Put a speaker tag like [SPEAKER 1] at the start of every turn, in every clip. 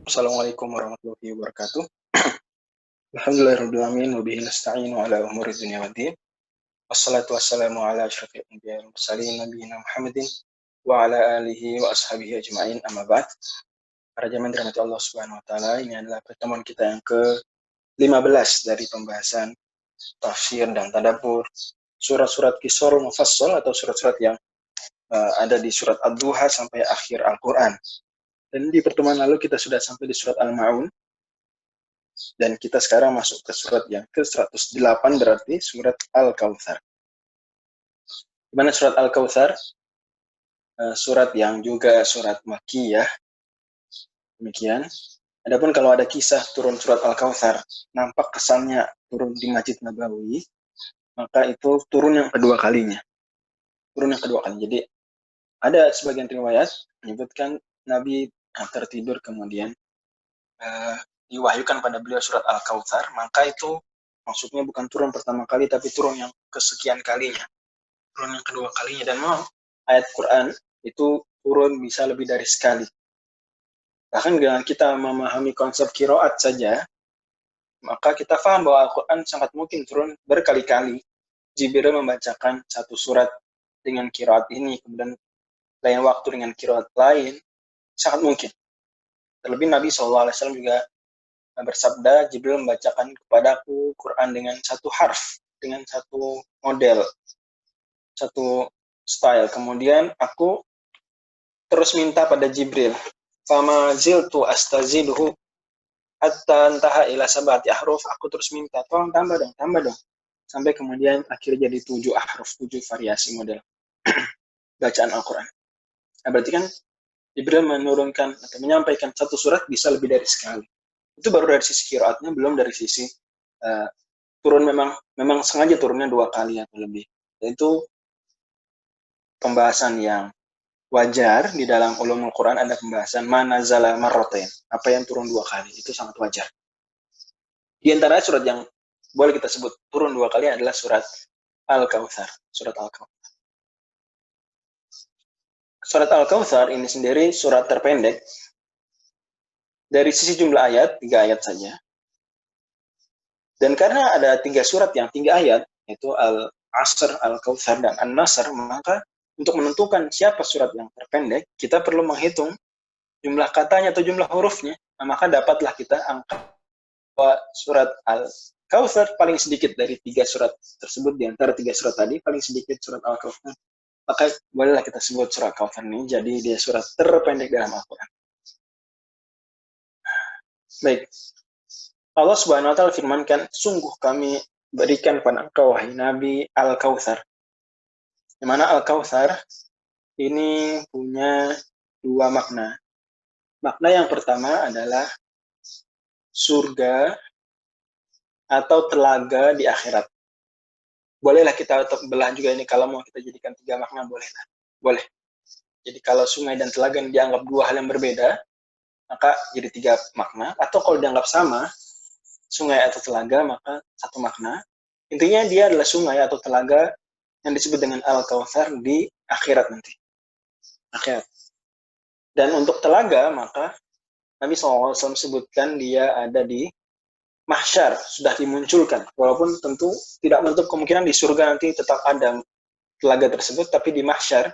[SPEAKER 1] Assalamualaikum warahmatullahi wabarakatuh. Alhamdulillahirrahmanirrahim. Wabihi nasta'inu ala umuri dunia waddin. Wassalatu wassalamu ala asyrafil anbiya'i wal mursalin nabiyina Muhammadin wa ala alihi wa ashabihi ajma'in, amma ba'd. Para jamaah dirahmati Allah Subhanahu wa taala, ini adalah pertemuan kita yang ke-15 dari pembahasan tafsir dan tadabbur surat-surat Qisarul Mufassal atau surat-surat yang ada di surat Ad-Duha sampai akhir Al-Qur'an. Dan di pertemuan lalu kita sudah sampai di surat Al-Ma'un. Dan kita sekarang masuk ke surat yang ke-108, berarti surat Al-Kautsar. Gimana surat Al-Kautsar? Surat yang juga surat Makkiyah. Demikian. Adapun kalau ada kisah turun surat Al-Kautsar, nampak kesannya turun di Masjid Nabawi, maka itu turun yang kedua kalinya. Turun yang kedua kali. Jadi ada sebagian riwayat menyebutkan Nabi tertidur kemudian diwahyukan pada beliau surat Al-Kautsar, maka itu maksudnya bukan turun pertama kali, tapi turun yang kesekian kalinya, turun yang kedua kalinya. Dan memang ayat Quran itu turun bisa lebih dari sekali. Bahkan dengan kita memahami konsep qiraat saja, maka kita paham bahwa Al-Quran sangat mungkin turun berkali-kali. Jibril membacakan satu surat dengan qiraat ini, kemudian lain waktu dengan qiraat lain, sangat mungkin. Terlebih Nabi SAW juga bersabda, Jibril membacakan kepadaku Quran dengan satu harf, dengan satu model, satu style. Kemudian aku terus minta pada Jibril, fama ziltu astaziduhu hatta antaha ila sab'ati ahruf. Aku terus minta, tolong tambah dong, sampai kemudian akhirnya jadi 7 ahruf, 7 variasi model bacaan Al-Quran. Nah, berarti kan Jibril menurunkan atau menyampaikan satu surat bisa lebih dari sekali. Itu baru dari sisi qiraatnya, belum dari sisi turun memang sengaja turunnya 2 kali atau lebih. Itu pembahasan yang wajar. Di dalam ulumul Quran ada pembahasan manazala marratain, apa yang turun 2 kali, itu sangat wajar. Di antara surat yang boleh kita sebut turun 2 kali adalah surat Al-Kautsar. Surat Al-Kautsar. Surat Al-Kautsar ini sendiri surat terpendek. Dari sisi jumlah ayat, 3 ayat saja. Dan karena ada 3 surat yang 3 ayat, yaitu Al-Asr, Al-Kautsar, dan An-Nasr, maka untuk menentukan siapa surat yang terpendek, kita perlu menghitung jumlah katanya atau jumlah hurufnya. Nah, maka dapatlah kita angka bahwa surat Al-Kautsar paling sedikit dari 3 surat tersebut. Di antara 3 surat tadi, paling sedikit surat Al-Kautsar. Maka bolehlah kita sebut surat Al-Kautsar ini, jadi dia surat terpendek dalam Al-Quran. Baik. Allah Subhanahu wa taala firmankan, sungguh kami berikan pada engkau wahai Nabi Al-Kautsar. Di mana Al-Kautsar ini punya 2 makna. Makna yang pertama adalah surga atau telaga di akhirat. Bolehlah kita belah juga ini, kalau mau kita jadikan 3 makna, bolehlah. Boleh. Jadi kalau sungai dan telaga yang dianggap 2 hal yang berbeda, maka jadi 3 makna. Atau kalau dianggap sama, sungai atau telaga, maka 1 makna. Intinya dia adalah sungai atau telaga yang disebut dengan Al-Kautsar di akhirat nanti. Akhirat. Dan untuk telaga, maka Nabi SAW sebutkan dia ada di mahsyar, sudah dimunculkan. Walaupun tentu tidak menutup kemungkinan di surga nanti tetap ada telaga tersebut, tapi di mahsyar,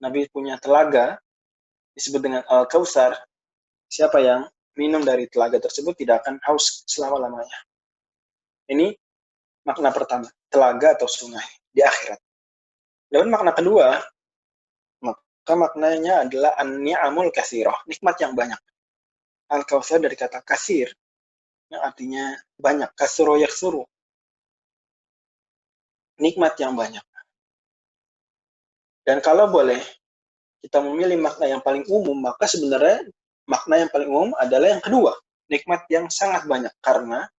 [SPEAKER 1] Nabi punya telaga, disebut dengan Al-Kautsar. Siapa yang minum dari telaga tersebut tidak akan haus selama-lamanya. Ini makna pertama, telaga atau sungai di akhirat. Dan makna kedua, maka maknanya adalah an-ni'amul katsirah, nikmat yang banyak. Al-Kautsar dari kata katsir, yang artinya banyak, katsuru yaksuru, nikmat yang banyak. Dan kalau boleh kita memilih makna yang paling umum, maka sebenarnya makna yang paling umum adalah yang kedua, nikmat yang sangat banyak. Karena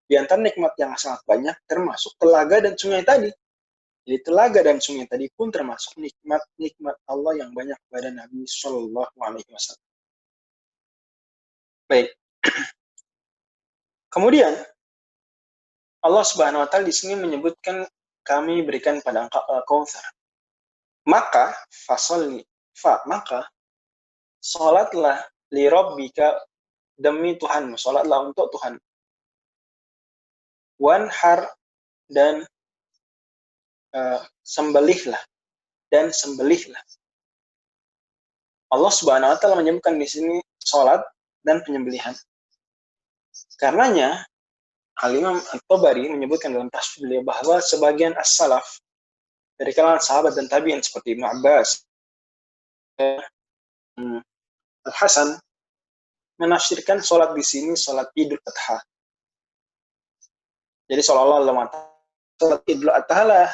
[SPEAKER 1] di antara nikmat yang sangat banyak termasuk telaga dan sungai tadi. Jadi telaga dan sungai tadi pun termasuk nikmat-nikmat Allah yang banyak kepada Nabi Shallallahu Alaihi Wasallam. Baik. Kemudian Allah Subhanahu Wa Taala di sini menyebutkan kami berikan pada engkau Al-Kautsar. Maka fasolli, maka salatlah li rabbika demi Tuhanmu, sholatlah untuk Tuhan. Wanhar, dan sembelihlah, dan sembelihlah. Allah Subhanahu wa taala menyebutkan di sini sholat dan penyembelihan. Karenanya Al-Imam At-Tabari menyebutkan dalam tafsir beliau bahwa sebagian as-salaf dari kalangan sahabat dan tabi'in seperti Ibnu Abbas, Al-Hasan, menafsirkan sholat di sini sholat Idul Adha. Jadi seolah-olah sholat Idul Adha lah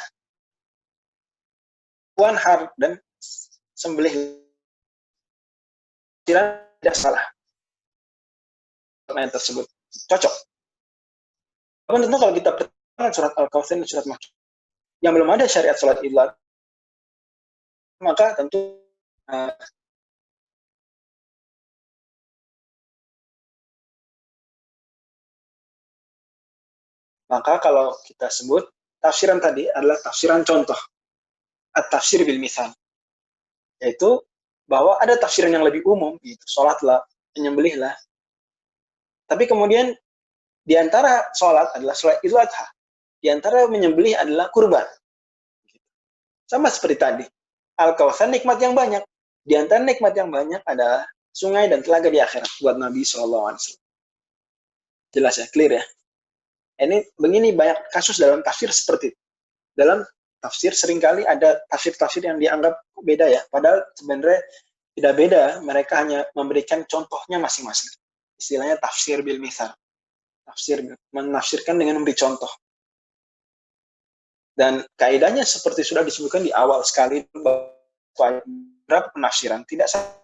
[SPEAKER 1] wanhar dan sembelih. Tidak salah pertanyaan tersebut, cocok. Namun tentu kalau kita perhatikan surat Al-Kautsar dan surat Makkiyah yang belum ada syariat sholat Idul Adha, maka tentu maka kalau kita sebut tafsiran tadi adalah tafsiran contoh, at-tafsir bil mithal, yaitu bahwa ada tafsiran yang lebih umum, gitu, sholatlah, penyembelihlah. Tapi kemudian di antara sholat adalah sholat Idul Adha, di antara menyembelih adalah kurban. Sama seperti tadi, Al-Kautsar nikmat yang banyak. Di antara nikmat yang banyak adalah sungai dan telaga di akhirat buat Nabi SAW. Jelas ya, clear ya. Ini begini banyak kasus dalam tafsir seperti itu. Dalam tafsir seringkali ada tafsir-tafsir yang dianggap beda ya, padahal sebenarnya tidak beda, mereka hanya memberikan contohnya masing-masing. Istilahnya tafsir bil mithal. Tafsir menafsirkan dengan memberi contoh. Dan kaidahnya seperti sudah disebutkan di awal sekali, berapa penafsiran tidak sama.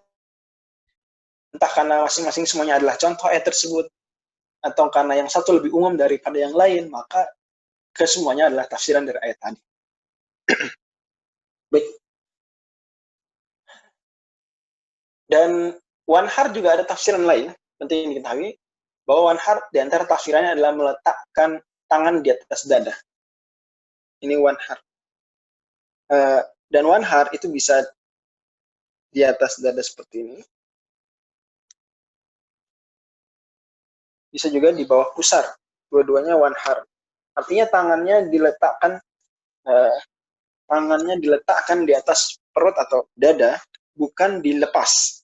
[SPEAKER 1] Entah karena masing-masing semuanya adalah contoh ayat tersebut, atau karena yang satu lebih umum daripada yang lain, maka kesemuanya adalah tafsiran dari ayat tadi. Baik. Dan wanhar juga ada tafsiran lain, penting diketahui, bahwa wanhar di antara tafsirannya adalah meletakkan tangan di atas dada. Ini wanhar. Dan wanhar itu bisa di atas dada seperti ini. Bisa juga di bawah pusar. Dua-duanya wanhar. Artinya tangannya diletakkan di atas perut atau dada, bukan dilepas.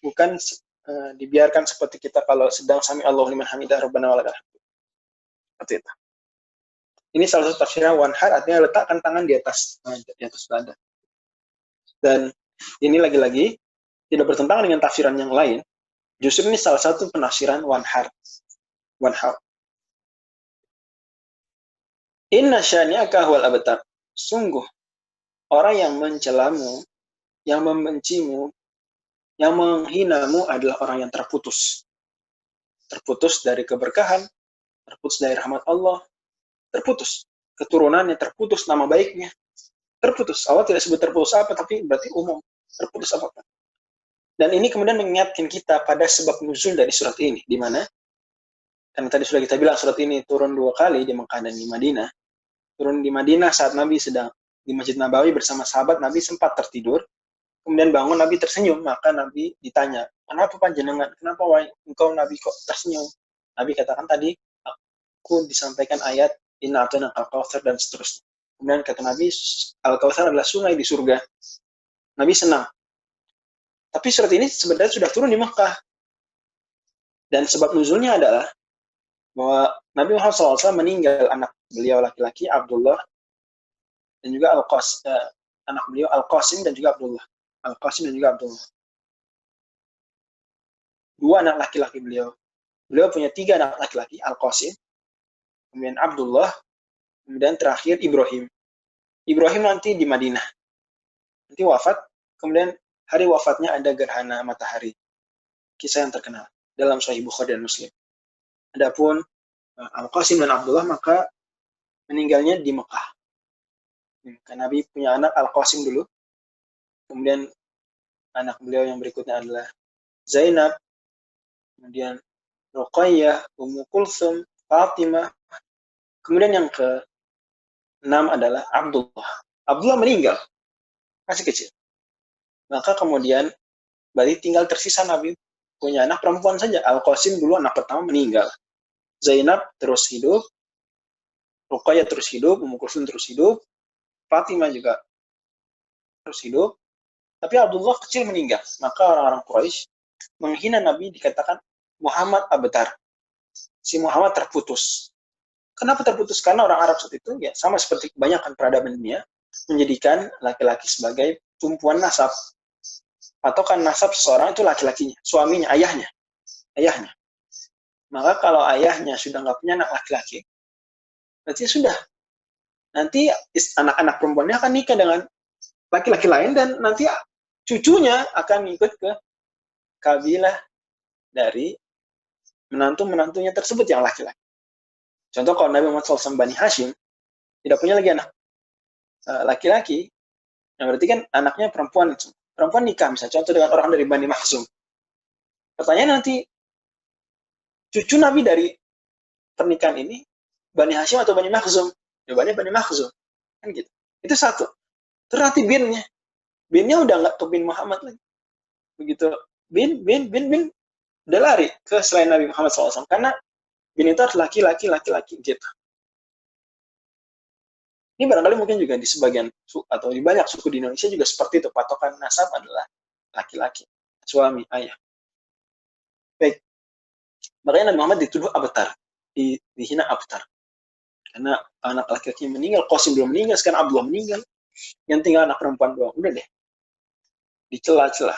[SPEAKER 1] Bukan dibiarkan seperti kita kalau sedang sami Allahu liman hamidah rabbana walakal hamd. Seperti itu. Ini salah satu tafsirnya wanhar, artinya letakkan tangan di atas dada. Dan ini lagi-lagi tidak bertentangan dengan tafsiran yang lain. Justru ini salah satu penafsiran wanhar. Inna syani'aka huwal abtar. Sungguh orang yang mencelamu, yang membencimu, yang menghinamu adalah orang yang terputus. Terputus dari keberkahan, terputus dari rahmat Allah, terputus keturunannya, terputus nama baiknya, terputus. Allah tidak sebut terputus apa, tapi berarti umum, terputus apapun. Dan ini kemudian mengingatkan kita pada sebab nuzul dari surat ini, di mana karena tadi sudah kita bilang surat ini turun 2 kali di Mekah dan di Madinah. Turun di Madinah saat Nabi sedang di Masjid Nabawi bersama sahabat, Nabi sempat tertidur, kemudian bangun, Nabi tersenyum, maka Nabi ditanya, kenapa panjenengan, kenapa engkau Nabi kok tersenyum? Nabi katakan tadi, aku disampaikan ayat, inna a'tainaka al-kautsar dan seterusnya. Kemudian kata Nabi, al-kautsar adalah sungai di surga. Nabi senang. Tapi surat ini sebenarnya sudah turun di Mekah. Dan sebab nuzulnya adalah bahwa Nabi Muhammad SAW meninggal anak beliau laki-laki Abdullah dan juga anak beliau Al-Qasim dan juga Abdullah. Al-Qasim dan juga Abdullah. 2 anak laki-laki beliau. Beliau punya 3 anak laki-laki, Al-Qasim, kemudian Abdullah, kemudian terakhir Ibrahim. Ibrahim nanti di Madinah. Nanti wafat, kemudian hari wafatnya ada gerhana matahari. Kisah yang terkenal dalam Sahih Bukhari dan Muslim. Adapun Al-Qasim dan Abdullah maka meninggalnya di Mekah. Karena Nabi punya anak Al-Qasim dulu. Kemudian anak beliau yang berikutnya adalah Zainab, kemudian Ruqayyah, Ummu Kulsum, Fatimah. Kemudian yang ke-6 adalah Abdullah. Abdullah meninggal, masih kecil. Maka kemudian berarti tinggal tersisa Nabi punya anak perempuan saja. Al-Qasim dulu anak pertama meninggal. Zainab terus hidup, Ruqayyah terus hidup, Ummu Kulsum terus hidup, Fatimah juga terus hidup, tapi Abdullah kecil meninggal. Maka orang-orang Quraisy menghina Nabi, dikatakan Muhammad Abtar. Si Muhammad terputus. Kenapa terputus? Karena orang Arab saat itu ya sama seperti kebanyakan peradaban dunia, menjadikan laki-laki sebagai tumpuan nasab. Atau kan nasab seseorang itu laki-lakinya, suaminya, ayahnya. Maka kalau ayahnya sudah nggak punya anak laki-laki, berarti sudah. Nanti anak-anak perempuannya akan nikah dengan laki-laki lain dan nanti cucunya akan ikut ke kabilah dari menantu-menantunya tersebut yang laki-laki. Contoh kalau Nabi Muhammad SAW Bani Hashim tidak punya lagi anak laki-laki, yang berarti kan anaknya perempuan. Perempuan nikah misalnya, contoh dengan orang dari Bani Makhzum. Pertanyaan nanti, cucu Nabi dari pernikahan ini, Bani Hashim atau Bani Makhzum? Jawabannya Bani Makhzum. Kan gitu. Itu satu. Terus nanti binnya udah nggak ke bin Muhammad lagi. Begitu, bin, udah lari ke selain Nabi Muhammad SAW. Karena bin itu harus laki-laki gitu. Ini barangkali mungkin juga di sebagian atau di banyak suku di Indonesia juga seperti itu, patokan nasab adalah laki-laki, suami, ayah. Baik, makanya Nabi Muhammad dituduh abtar, dihina abtar. Karena anak laki-laki meninggal, Qasim belum meninggal, sekarang Abdullah meninggal, yang tinggal anak perempuan doang, udah deh, dicela-cela.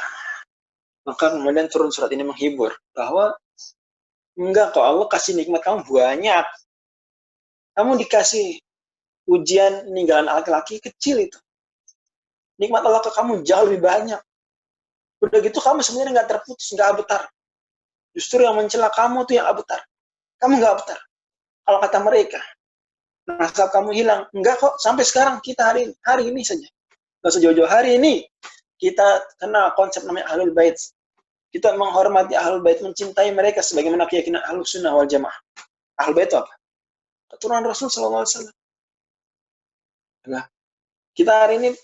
[SPEAKER 1] Maka kemudian turun surat ini menghibur, bahwa enggak kok, Allah kasih nikmat kamu banyak. Kamu dikasih ujian meninggalan laki-laki kecil itu. Nikmat Allah ke kamu jauh lebih banyak. Udah gitu kamu sebenarnya nggak terputus, nggak abtar. Justru yang mencela kamu tuh yang abtar. Kamu nggak abtar. Kalau kata mereka, nasab kamu hilang. Enggak kok, sampai sekarang kita hari ini saja. Nggak usah jauh-jauh, hari ini kita kenal konsep namanya Ahlul Bait. Kita menghormati Ahlul Bait, mencintai mereka sebagaimana keyakinan Ahlus Sunnah wal Jamaah. Ahlul Bait itu apa? Keturunan Rasul SAW. Nah, kita hari ini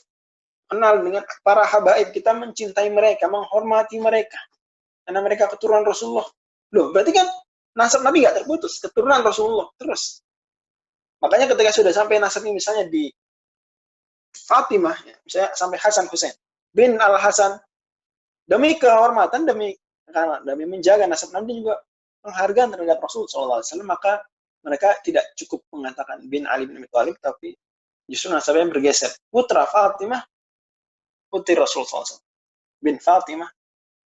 [SPEAKER 1] kenal dengan para habaib, kita mencintai mereka, menghormati mereka, karena mereka keturunan Rasulullah. Loh, berarti kan nasab Nabi nggak terputus, keturunan Rasulullah terus. Makanya ketika sudah sampai nasabnya misalnya di Fatimah, misalnya sampai Hasan Husain bin Al Hasan, demi kehormatan, demi menjaga nasab Nabi juga penghargaan terhadap Rasul SAW, maka mereka tidak cukup mengatakan bin Ali bin Abi Thalib, tapi justru nasabnya bergeser. Putra Fatimah, putri Rasul SAW. Bin Fatimah,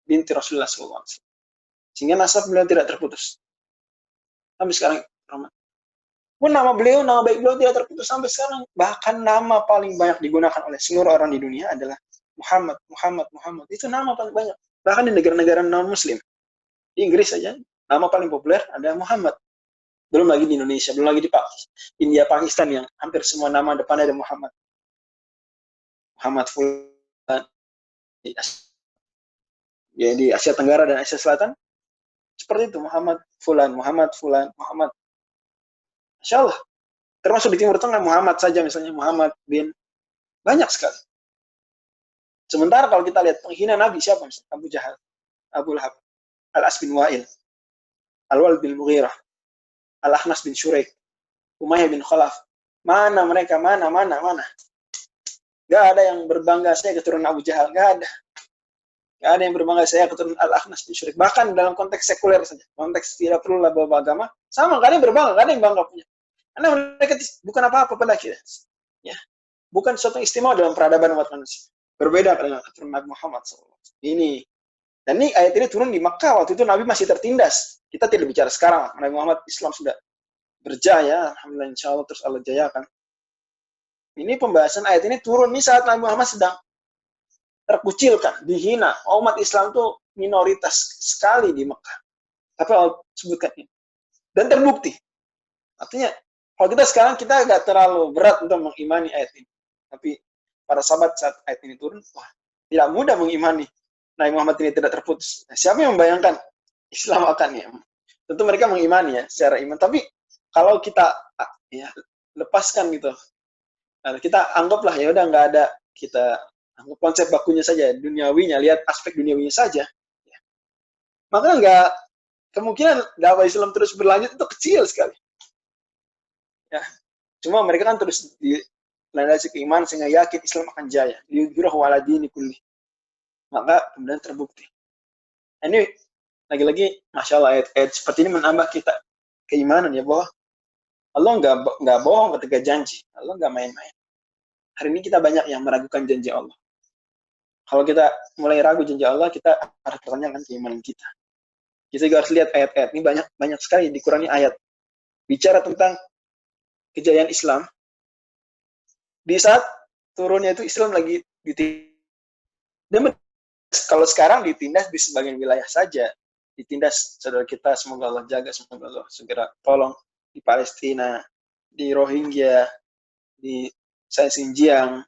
[SPEAKER 1] binti Rasulullah SAW. Sehingga nasab beliau tidak terputus. Sampai sekarang, pun nama baik beliau tidak terputus sampai sekarang. Bahkan nama paling banyak digunakan oleh seluruh orang di dunia adalah Muhammad. Itu nama paling banyak. Bahkan di negara-negara non-muslim. Di Inggris saja, nama paling populer adalah Muhammad. Belum lagi di Indonesia, belum lagi di India, Pakistan yang hampir semua nama depannya ada Muhammad. Muhammad fulan. Ya, di Asia Tenggara dan Asia Selatan, seperti itu, Muhammad fulan. Insya Allah. Termasuk di Timur Tengah, Muhammad saja misalnya, Muhammad bin. Banyak sekali. Sementara kalau kita lihat penghina Nabi, siapa misalnya? Abu Jahal, Abu Lahab, Al-As bin Wa'il, Al-Walid bin Mughirah, Al-Akhnas bin Syuraik, Umayyah bin Khalaf. Mana mereka? Mana? Gak ada yang berbangga saya keturunan Abu Jahal. Gak ada yang berbangga saya keturunan Al-Akhnas bin Syuraik. Bahkan dalam konteks sekuler saja, konteks tidak perlu bawa agama, sama, gak ada yang berbangga, gak ada yang bangga punya. Karena mereka bukan apa-apa pada kita. Ya. Bukan sesuatu yang istimewa dalam peradaban umat manusia. Berbeda dengan keturunan Nabi Muhammad SAW. Dan ini ayat ini turun di Makkah. Waktu itu Nabi masih tertindas. Kita tidak bicara sekarang. Nabi Muhammad Islam sudah berjaya. Alhamdulillah, insya Allah terus Allah jayakan. Ini pembahasan ayat ini turun nih saat Nabi Muhammad sedang terkucilkan, dihina. Umat Islam itu minoritas sekali di Makkah. Tapi Allah sebutkan ini. Dan terbukti. Artinya, kalau kita sekarang, kita agak terlalu berat untuk mengimani ayat ini. Tapi para sahabat saat ayat ini turun, wah, tidak mudah mengimani Nabi Muhammad ini tidak terputus. Nah, siapa yang membayangkan Islam akan ya? Tentu mereka mengimani ya secara iman. Tapi kalau kita ya lepaskan gitu, kita anggaplah ya udah nggak ada, kita anggap konsep bakunya saja, duniawinya, lihat aspek duniawinya saja. Ya. Maka kemungkinan dakwah Islam terus berlanjut itu kecil sekali. Ya. Cuma mereka kan terus dilandasi keimanan sehingga yakin Islam akan jaya. Yudhirahu ala dini kulli. Maka kemudian terbukti. Ini lagi-lagi Masya Allah ayat-ayat seperti ini menambah kita keimanan ya, bahwa Allah nggak bohong ketika janji. Allah nggak main-main. Hari ini kita banyak yang meragukan janji Allah. Kalau kita mulai ragu janji Allah, kita harus pertanyakan keimanan kita. Kita juga harus lihat ayat-ayat ini, banyak sekali di Quran ini ayat bicara tentang kejayaan Islam. Di saat turunnya itu Islam lagi ditindas. Kalau sekarang ditindas di sebagian wilayah saja, ditindas saudara kita, semoga Allah jaga, semoga Allah segera tolong di Palestina, di Rohingya, di Xinjiang,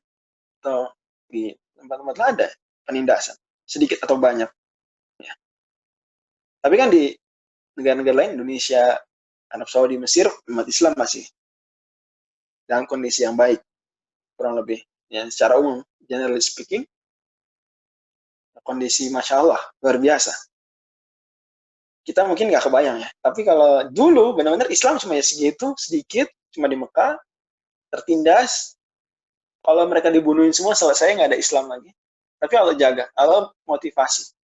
[SPEAKER 1] atau di tempat-tempat lain ada penindasan, sedikit atau banyak. Ya. Tapi kan di negara-negara lain, Indonesia, Arab Saudi, Mesir, umat Islam masih dalam kondisi yang baik, kurang lebih. Ya, secara umum, generally speaking, kondisi Masya Allah, luar biasa. Kita mungkin nggak kebayang ya. Tapi kalau dulu, benar-benar Islam cuma ya segitu, sedikit, cuma di Mekah, tertindas. Kalau mereka dibunuhin semua, selesai, nggak ada Islam lagi. Tapi Allah jaga, Allah motivasi.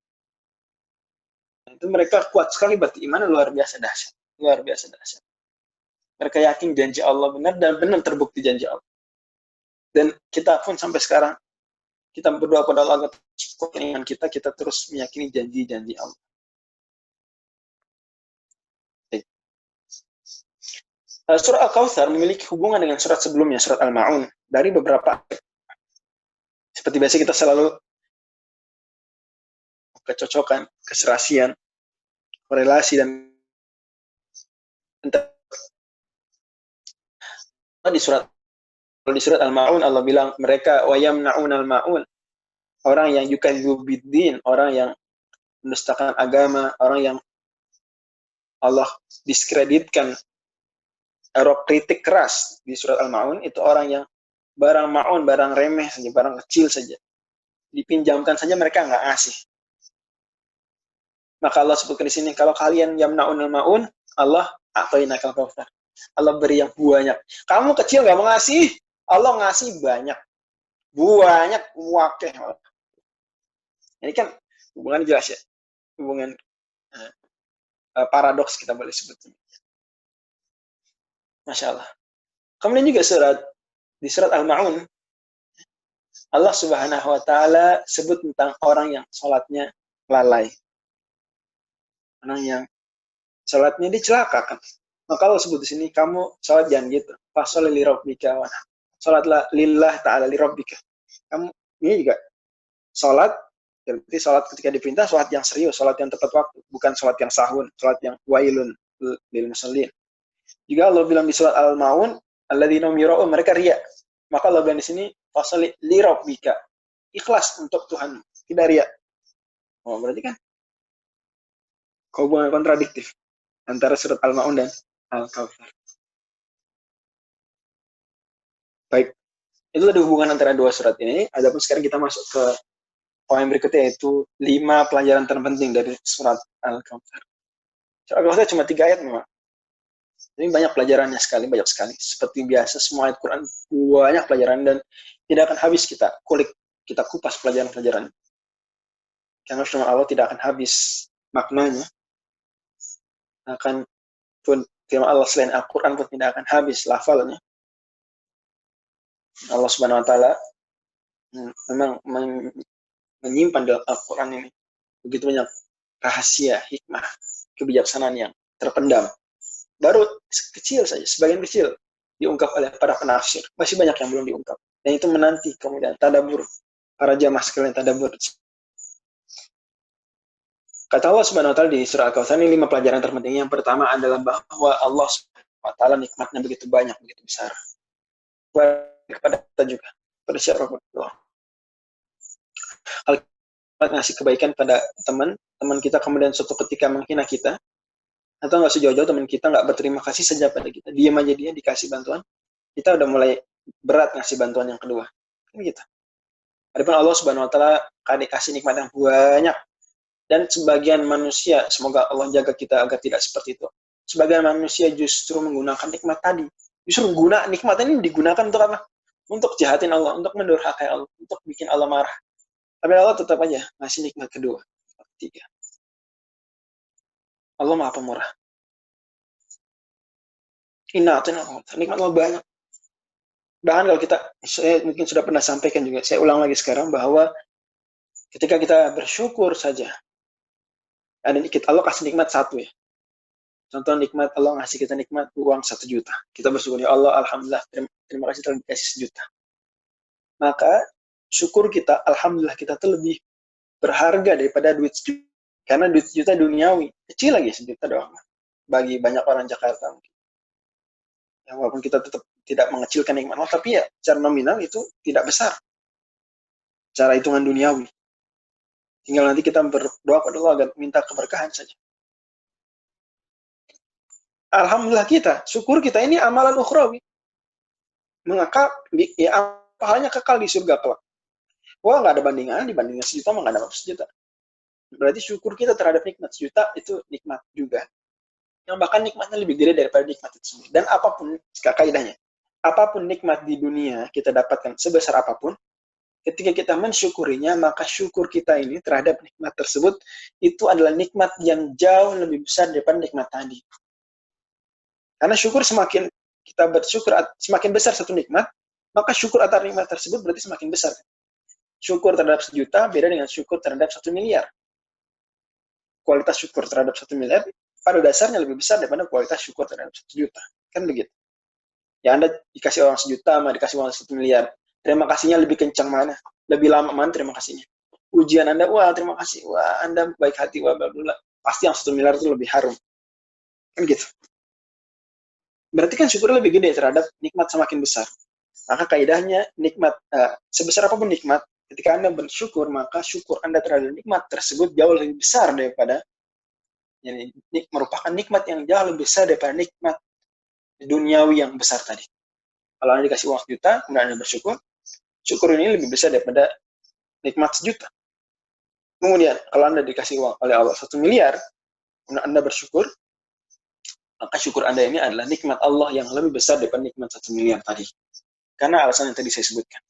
[SPEAKER 1] Itu mereka kuat sekali, berarti iman luar biasa dahsyat. Luar biasa dahsyat. Mereka yakin janji Allah benar, dan benar terbukti janji Allah. Dan kita pun sampai sekarang, kita berdoa pada Allah agar iman kita terus meyakini janji-janji Allah. Surat Al-Kautsar memiliki hubungan dengan surat sebelumnya, surat Al-Ma'un, dari beberapa ayat. Seperti biasa kita selalu kecocokan, keserasian, korelasi, dan di surat Al-Ma'un Allah bilang mereka wayamna'un al-ma'un, orang yang yukadzibu biddin, orang yang mendustakan agama, orang yang Allah diskreditkan, kritik keras di surat Al-Ma'un, itu orang yang barang ma'un, barang remeh saja, barang kecil saja, dipinjamkan saja mereka nggak ngasih. Maka Allah sebutkan di sini, kalau kalian yamna'un al-ma'un, Allah a'tainakal kautsar. Allah beri yang banyak. Kamu kecil nggak mau ngasih, Allah ngasih banyak. Banyak, wakeh. Ini kan hubungan jelas ya. Hubungan paradoks kita boleh sebut. Masya Allah. Kemudian juga di surat Al-Ma'un, Allah Subhanahu wa Ta'ala sebut tentang orang yang sholatnya lalai. Orang yang sholatnya dicelakakan. Maka Allah sebut di sini, kamu sholat jangan gitu. Fasholli li rabbika wa sholatlah lillah ta'ala li rabbika. Kamu ini juga sholat, berarti sholat ketika diperintah, sholat yang serius, sholat yang tepat waktu, bukan sholat yang sahun, sholat yang wailun lil musallin. Juga Allah bilang di surat Al-Ma'un, alladzina hum yura'un, mereka riya. Maka Allah bilang di sini, fasholli li rabbika, ikhlas untuk Tuhan, tidak riya. Oh, berarti kan hubungan kontradiktif antara surat Al-Ma'un dan Al-Kautsar. Baik, itu ada hubungan antara dua surat ini. Adapun sekarang kita masuk ke poin berikutnya, yaitu 5 pelajaran terpenting dari surat Al-Kautsar. Surat Al-Kautsar cuma 3 ayat memang. Ini banyak pelajarannya sekali, banyak sekali. Seperti biasa, semua ayat Quran banyak pelajaran dan tidak akan habis kita kulik, kita kupas pelajaran-pelajaran. Karena firman Allah tidak akan habis maknanya. Akan pun firman Allah selain Al-Quran pun tidak akan habis lafalnya. Allah Subhanahu wa Ta'ala memang menyimpan dalam Al-Quran ini begitu banyak rahasia, hikmah, kebijaksanaan yang terpendam. Baru kecil saja, sebagian kecil diungkap oleh para penafsir. Masih banyak yang belum diungkap. Dan itu menanti kemudian tadabbur, para jamaah sekalian tadabbur. Kata Allah Subhanahu wa Ta'ala di surah Al-Kautsar ini 5 pelajaran terpenting. Yang pertama adalah bahwa Allah Subhanahu wa Ta'ala nikmatnya begitu banyak, begitu besar. Kepada kita juga, pada siapapun. Kalau kita ngasih kebaikan pada teman kita kemudian suatu ketika menghina kita, atau nggak sejauh-jauh teman kita nggak berterima kasih saja pada kita, diam aja dia dikasih bantuan, kita udah mulai berat ngasih bantuan yang kedua. Kan gitu. Adapun Allah Subhanahu wa Ta'ala dikasih nikmat yang banyak Dan sebagian manusia, semoga Allah jaga kita agar tidak seperti itu. Sebagian manusia justru menggunakan nikmat tadi. Justru nikmat ini digunakan untuk apa? Untuk jahatin Allah, untuk mendurhakai Allah, untuk bikin Allah marah. Tapi Allah tetap aja ngasih nikmat kedua, ketiga. Allah Maha Pemurah. Nikmat Allah banyak. Bahkan kalau saya mungkin sudah pernah sampaikan juga, saya ulang lagi sekarang bahwa ketika kita bersyukur saja, Allah kasih nikmat satu ya. Contoh nikmat Allah ngasih kita nikmat uang 1 juta. Kita bersyukur, ya Allah, alhamdulillah, terima kasih telah dikasih 1 juta. Maka syukur kita, alhamdulillah, kita tuh lebih berharga daripada duit 1 juta. Karena duit 1 juta duniawi, kecil lagi 1 juta doang. Bagi banyak orang Jakarta mungkin. Ya, walaupun kita tetap tidak mengecilkan nikmat Allah, tapi ya secara nominal itu tidak besar. Secara hitungan duniawi. Tinggal nanti kita berdoa kepada Allah agar minta keberkahan saja. Alhamdulillah syukur kita ini amalan ukhrawi. Mengakal, ya pahalanya kekal di surga kelak. Wah, nggak ada bandingan, dibandingkan 1 juta mah nggak ada apa 1 juta. Berarti syukur kita terhadap nikmat 1 juta itu nikmat juga. Yang bahkan nikmatnya lebih gede daripada nikmat itu sendiri. Dan apapun, kaidahnya, apapun nikmat di dunia kita dapatkan sebesar apapun, ketika kita mensyukurinya, maka syukur kita ini terhadap nikmat tersebut, itu adalah nikmat yang jauh lebih besar daripada nikmat tadi. Karena syukur semakin kita bersyukur, semakin besar satu nikmat, maka syukur atas nikmat tersebut berarti semakin besar. Syukur terhadap 1 juta beda dengan syukur terhadap 1 miliar. Kualitas syukur terhadap 1 miliar pada dasarnya lebih besar daripada kualitas syukur terhadap 1 juta. Kan begitu. Ya Anda dikasih orang 1 juta sama dikasih orang 1 miliar. Terima kasihnya lebih kencang mana? Lebih lama mana terima kasihnya? Ujian Anda, wah terima kasih. Wah Anda baik hati, wah bla. Pasti yang 1 miliar itu lebih harum. Kan gitu. Berarti kan syukur lebih gede terhadap nikmat semakin besar. Maka kaidahnya nikmat, sebesar apapun nikmat, ketika Anda bersyukur, maka syukur Anda terhadap nikmat tersebut jauh lebih besar daripada, yani, merupakan nikmat yang jauh lebih besar daripada nikmat duniawi yang besar tadi. Kalau Anda dikasih uang 1 juta, kemudian Anda bersyukur, syukur ini lebih besar daripada nikmat 1 juta. Kemudian, kalau Anda dikasih uang oleh Allah 1 miliar, kemudian Anda bersyukur, maka syukur Anda ini adalah nikmat Allah yang lebih besar daripada nikmat 1 miliar tadi. Karena alasan yang tadi saya sebutkan.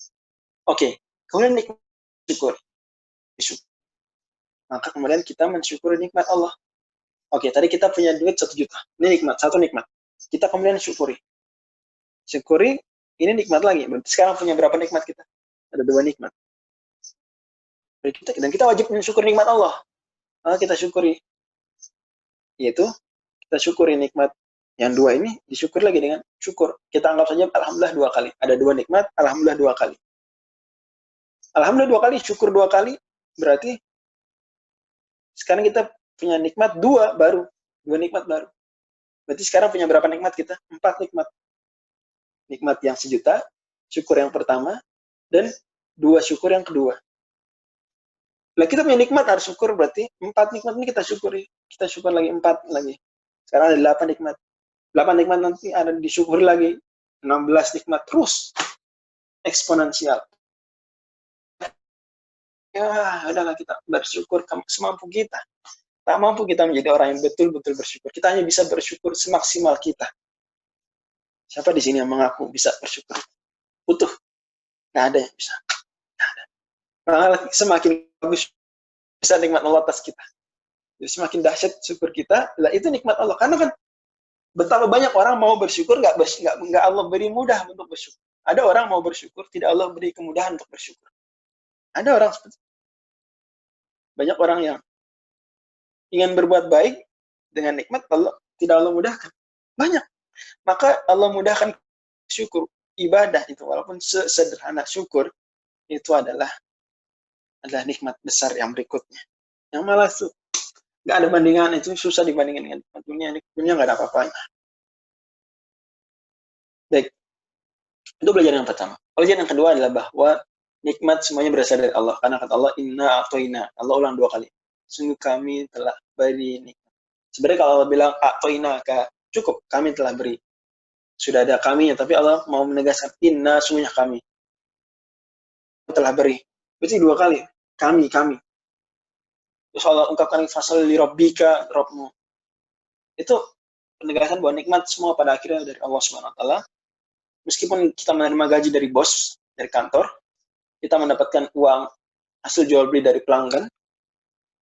[SPEAKER 1] Oke, kemudian nikmat syukur. Maka kemudian kita mensyukuri nikmat Allah. Oke, tadi kita punya duit 1 juta. Ini nikmat, satu nikmat. Kita kemudian syukuri. Syukuri, ini nikmat lagi. Berarti sekarang punya berapa nikmat kita? Ada 2 nikmat. Dan kita wajib mensyukuri nikmat Allah. Maka kita syukuri. Yaitu, kita syukuri nikmat yang 2 ini, disyukuri lagi dengan syukur. Kita anggap saja alhamdulillah 2 kali. Ada 2 nikmat, alhamdulillah 2 kali. Alhamdulillah 2 kali, syukur 2 kali, berarti sekarang kita punya nikmat 2 baru. 2 nikmat baru. Berarti sekarang punya berapa nikmat kita? 4 nikmat. Nikmat yang 1 juta, syukur yang pertama, dan 2 syukur yang kedua. Nah, kita punya nikmat harus syukur, berarti 4 nikmat ini kita syukuri. Kita syukur lagi 4 lagi. Sekarang ada 8 nikmat. 8 nikmat nanti ada disyukuri lagi. 16 nikmat terus. Eksponensial. Ya, udahlah kita bersyukur semampu kita. Tak mampu kita menjadi orang yang betul-betul bersyukur. Kita hanya bisa bersyukur semaksimal kita. Siapa di sini yang mengaku bisa bersyukur? Utuh. Nggak ada yang bisa. Nggak ada. Malah semakin bagus bisa nikmat Allah atas kita. Jadi semakin dahsyat syukur kita, lah itu nikmat Allah. Karena kan betapa banyak orang mau bersyukur, nggak Allah beri mudah untuk bersyukur. Ada orang mau bersyukur, tidak Allah beri kemudahan untuk bersyukur. Ada orang seperti banyak orang yang ingin berbuat baik dengan nikmat Allah tidak Allah mudahkan. Banyak. Maka Allah mudahkan syukur, ibadah itu walaupun sederhana syukur itu adalah nikmat besar yang berikutnya. Yang malah nggak ada bandingan, itu susah dibandingkan dengan nikmat dunia. Dunia nggak ada apa-apanya. Baik. Itu belajar yang pertama. Pelajaran yang kedua adalah bahwa nikmat semuanya berasal dari Allah. Karena kata Allah, inna a'toina. Allah ulang 2 kali. Sungguh kami telah beri nikmat. Sebenarnya kalau Allah bilang a'toina, cukup, kami telah beri. Sudah ada kaminya, tapi Allah mau menegaskan, inna sungguhnya kami telah beri. Berarti 2 kali. Kami. Terus Allah ungkapkan fasal li rabbika, Rabbmu. Itu penegasan bahwa nikmat semua pada akhirnya dari Allah Subhanahu wa taala. Meskipun kita menerima gaji dari bos, dari kantor, kita mendapatkan uang hasil jual beli dari pelanggan,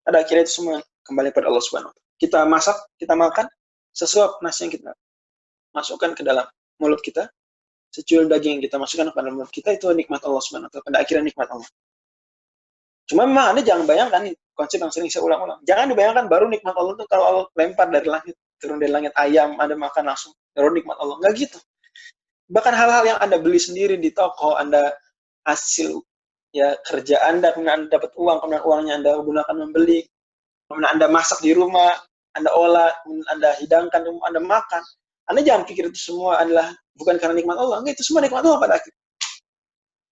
[SPEAKER 1] pada akhirnya itu semua kembali pada Allah Subhanahu wa taala. Kita masak, kita makan, sesuap nasi yang kita masukkan ke dalam mulut kita, secuil daging yang kita masukkan ke dalam mulut kita, itu nikmat Allah Subhanahu wa taala. Pada akhirnya nikmat Allah. Cuma memang Anda jangan bayangkan nih, konsep yang sering saya ulang-ulang. Jangan dibayangkan baru nikmat Allah itu kalau Allah lempar dari langit, turun dari langit ayam, Anda makan langsung, baru nikmat Allah. Enggak gitu. Bahkan hal-hal yang Anda beli sendiri di toko, Anda hasil ya kerja Anda, kemudian Anda dapat uang, kemudian uangnya Anda gunakan membeli, kemudian Anda masak di rumah, Anda olah, kemudian Anda hidangkan, Anda makan. Anda jangan pikir itu semua adalah bukan karena nikmat Allah. Enggak, itu semua nikmat Allah pada akhirnya.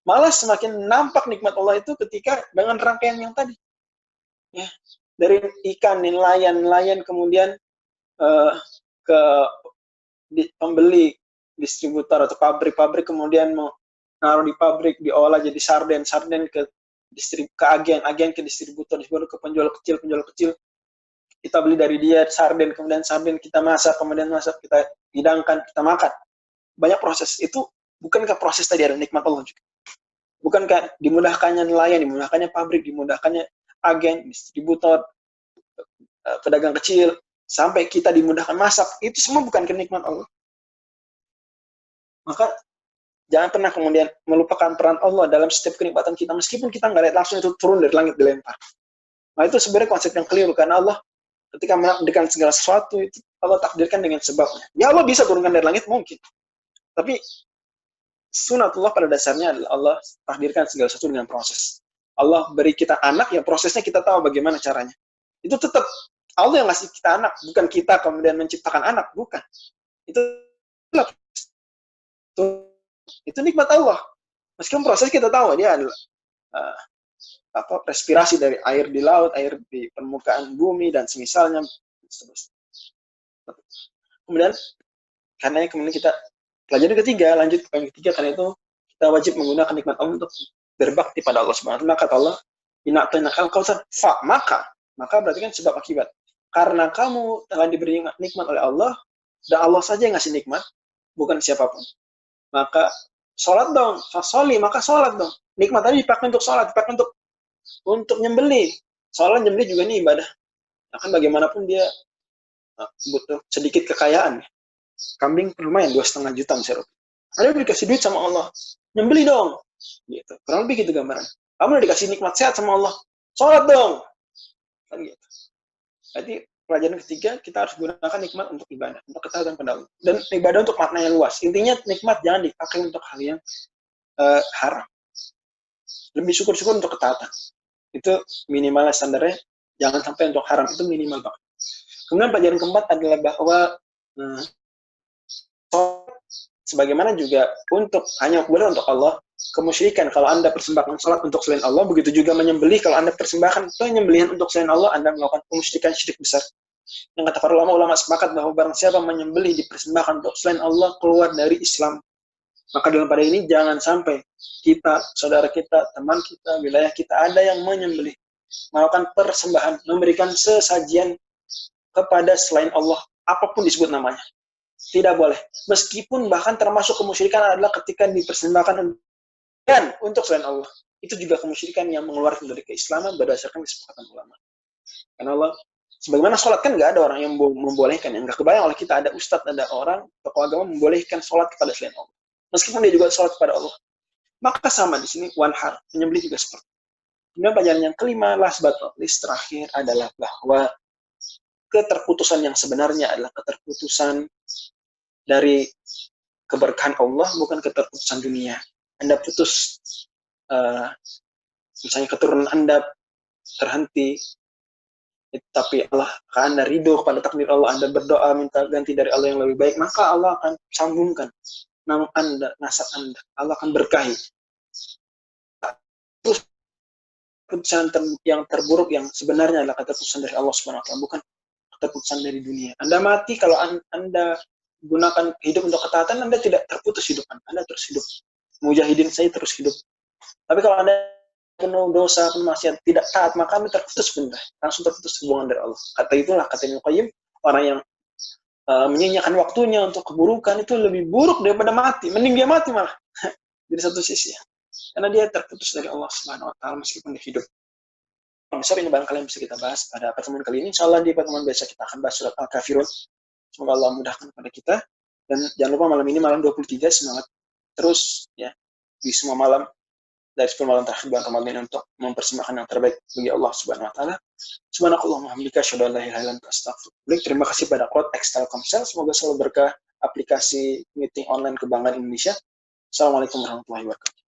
[SPEAKER 1] Malah semakin nampak nikmat Allah itu ketika dengan rangkaian yang tadi. Ya, dari ikan, nelayan kemudian ke pembeli, distributor atau pabrik kemudian mau naruh di pabrik, diolah jadi sarden ke agen ke distributor ke penjual kecil, kita beli dari dia sarden, kemudian sarden kita masak, kita hidangkan, kita makan. Banyak proses. Itu bukankah proses tadi ada nikmat Allah juga? Bukankah dimudahkannya nelayan, dimudahkannya pabrik, dimudahkannya agen, distributor, pedagang kecil, sampai kita dimudahkan masak, itu semua bukan kenikmat Allah. Maka jangan pernah kemudian melupakan peran Allah dalam setiap kenikmatan kita, meskipun kita nggak lihat langsung itu turun dari langit dilempar. Nah itu sebenarnya konsep yang keliru, karena Allah ketika menakdirkan segala sesuatu, itu Allah takdirkan dengan sebabnya. Ya Allah bisa turunkan dari langit, mungkin. Tapi sunatullah pada dasarnya adalah Allah takdirkan segala sesuatu dengan proses. Allah beri kita anak, ya prosesnya kita tahu bagaimana caranya. Itu tetap Allah yang ngasih kita anak, bukan kita kemudian menciptakan anak, bukan. Itu nikmat Allah. Meskipun proses kita tahu dia adalah respirasi dari air di laut, air di permukaan bumi dan semisalnya. Kemudian kemudian kita pelajari lanjut ke poin ketiga, karena itu kita wajib menggunakan nikmat Allah untuk berbakti pada Allah Subhanahu wa taala. Maka Allah ina'tainakal kautsar fa, maka berarti kan sebab akibat. Karena kamu telah diberi nikmat oleh Allah, dan Allah saja yang ngasih nikmat, bukan siapapun. Maka sholat dong, fasoli, maka sholat dong. Nikmat tadi dipakai untuk sholat, dipakai untuk nyembelih. Sholat nyembelih juga ini ibadah. Akan bagaimanapun dia butuh sedikit kekayaan. Kambing lumayan 2,5 juta misalnya. Ada dikasih duit sama Allah, nyembelih dong. Gitu. Kurang lebih gitu gambaran. Kamu udah dikasih nikmat sehat sama Allah, sholat dong. Kan gitu. Jadi pelajaran ketiga, kita harus gunakan nikmat untuk ibadah, untuk ketaatan pada Allah. Dan ibadah untuk makna yang luas. Intinya nikmat jangan dipakai untuk hal yang haram. Lebih syukur-syukur untuk ketaatan. Itu minimal standarnya. Jangan sampai untuk haram, itu minimal banget. Kemudian pelajaran keempat adalah bahwa sebagaimana juga hanya boleh untuk Allah, kemusyrikan kalau Anda persembahkan salat untuk selain Allah, begitu juga menyembelih kalau Anda persembahkan penyembelihan untuk selain Allah, Anda melakukan kemusyrikan syirik besar. Yang kata para ulama sepakat bahwa barang siapa menyembelih dipersembahkan untuk selain Allah keluar dari Islam. Maka dalam pada ini jangan sampai kita, saudara kita, teman kita, wilayah kita ada yang menyembelih, melakukan persembahan, memberikan sesajian kepada selain Allah, apapun disebut namanya. Tidak boleh. Meskipun bahkan termasuk kemusyrikan adalah ketika dipersembahkan dan untuk selain Allah. Itu juga kemusyrikan yang mengeluarkan dari keislaman berdasarkan kesepakatan ulama. Karena Allah, sebagaimana sholat kan nggak ada orang yang membolehkan. Yang nggak kebayang oleh kita ada ustadz, ada orang, tokoh agama membolehkan sholat kepada selain Allah. Meskipun dia juga sholat kepada Allah. Maka sama di sini, wanhar, menyembelih juga seperti itu. Kemudian pelajaran yang kelima, last but not least, terakhir adalah bahwa keterputusan yang sebenarnya adalah keterputusan dari keberkahan Allah, bukan keterputusan dunia. Anda putus, misalnya keturunan Anda terhenti, tapi Anda ridho kepada takdir Allah, Anda berdoa minta ganti dari Allah yang lebih baik, maka Allah akan sambungkan nama Anda, nasab Anda, Allah akan berkahi. Keputusan yang terburuk yang sebenarnya adalah keputusan dari Allah Subhanahu wa taala, bukan keputusan dari dunia. Anda mati kalau Anda gunakan hidup untuk ketaatan, Anda tidak terputus hidup Anda terus hidup. Mujahidin saya terus hidup. Tapi kalau Anda penuh dosa, penuh maksiat, tidak taat, maka kami terputus benar, langsung terputus hubungan dari Allah. Kata Ibnu Qayyim, orang yang menyanyiakan waktunya untuk keburukan itu lebih buruk daripada mati, mending dia mati malah. Dari satu sisi ya, karena dia terputus dari Allah Subhanahu Wa Taala meskipun dia hidup. Besar ini barangkali yang bisa kita bahas pada pertemuan kali ini. Insyaallah di pertemuan besok kita akan bahas surat Al-Kafirun. Semoga Allah mudahkan kepada kita. Dan jangan lupa malam ini malam 23 semangat terus ya di semua malam dari 10 malam terakhir bulan Ramadan ini untuk mempersembahkan yang terbaik bagi Allah Subhanahu Wa Taala. Subhanakallahumma hamdika asyhadu an la ilaha illa anta astaghfiruka. Terima kasih pada Quotex Telkomsel. Semoga selalu berkah aplikasi meeting online kebanggaan Indonesia. Assalamualaikum warahmatullahi wabarakatuh.